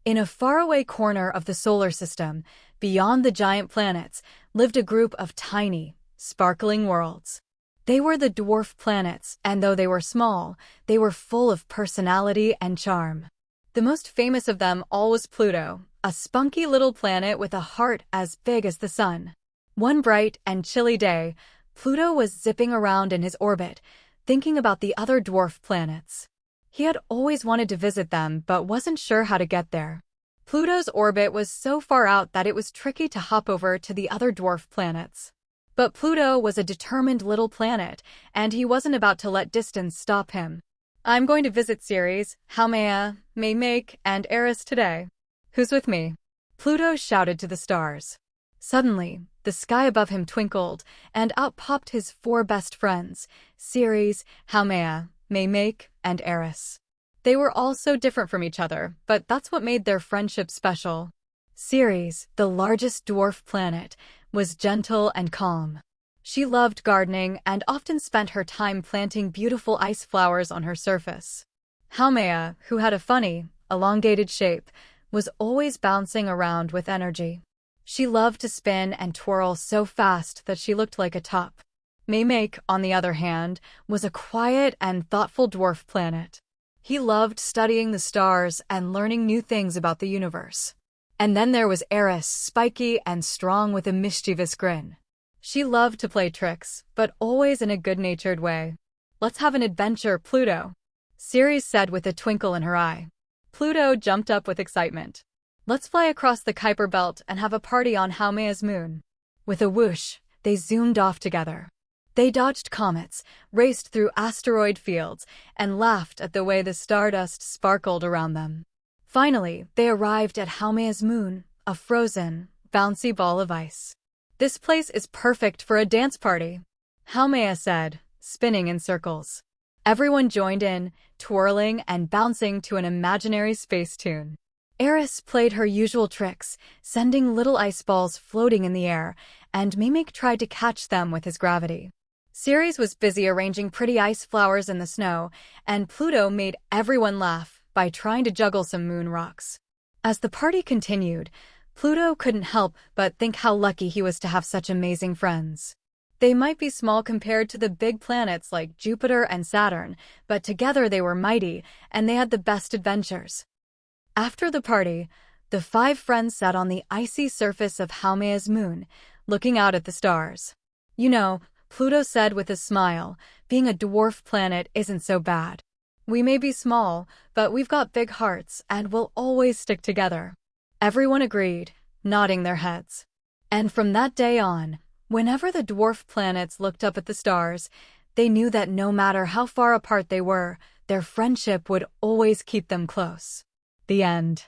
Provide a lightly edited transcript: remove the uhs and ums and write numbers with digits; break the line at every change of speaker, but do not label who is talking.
In a faraway corner of the solar system, beyond the giant planets, lived a group of tiny, sparkling worlds. They were the dwarf planets, and though they were small, they were full of personality and charm. The most famous of them all was Pluto, a spunky little planet with a heart as big as the sun. One bright and chilly day, Pluto was zipping around in his orbit, thinking about the other dwarf planets. He had always wanted to visit them but wasn't sure how to get there. Pluto's orbit was so far out that it was tricky to hop over to the other dwarf planets. But Pluto was a determined little planet, and he wasn't about to let distance stop him. "I'm going to visit Ceres, Haumea, Makemake, and Eris today. Who's with me?" Pluto shouted to the stars. Suddenly, the sky above him twinkled, and out popped his 4 best friends, Ceres, Haumea, Makemake, and Eris. They were all so different from each other, but that's what made their friendship special. Ceres, the largest dwarf planet, was gentle and calm. She loved gardening and often spent her time planting beautiful ice flowers on her surface. Haumea, who had a funny, elongated shape, was always bouncing around with energy. She loved to spin and twirl so fast that she looked like a top. Makemake, on the other hand, was a quiet and thoughtful dwarf planet. He loved studying the stars and learning new things about the universe. And then there was Eris, spiky and strong with a mischievous grin. She loved to play tricks, but always in a good-natured way. "Let's have an adventure, Pluto," Ceres said with a twinkle in her eye. Pluto jumped up with excitement. "Let's fly across the Kuiper Belt and have a party on Haumea's moon." With a whoosh, they zoomed off together. They dodged comets, raced through asteroid fields, and laughed at the way the stardust sparkled around them. Finally, they arrived at Haumea's moon, a frozen, bouncy ball of ice. "This place is perfect for a dance party," Haumea said, spinning in circles. Everyone joined in, twirling and bouncing to an imaginary space tune. Eris played her usual tricks, sending little ice balls floating in the air, and Makemake tried to catch them with his gravity. Ceres was busy arranging pretty ice flowers in the snow, and Pluto made everyone laugh by trying to juggle some moon rocks. As the party continued, Pluto couldn't help but think how lucky he was to have such amazing friends. They might be small compared to the big planets like Jupiter and Saturn, but together they were mighty, and they had the best adventures. After the party, the 5 friends sat on the icy surface of Haumea's moon, looking out at the stars. "You know," Pluto said with a smile, "being a dwarf planet isn't so bad. We may be small, but we've got big hearts, and we'll always stick together." Everyone agreed, nodding their heads. And from that day on, whenever the dwarf planets looked up at the stars, they knew that no matter how far apart they were, their friendship would always keep them close. The end.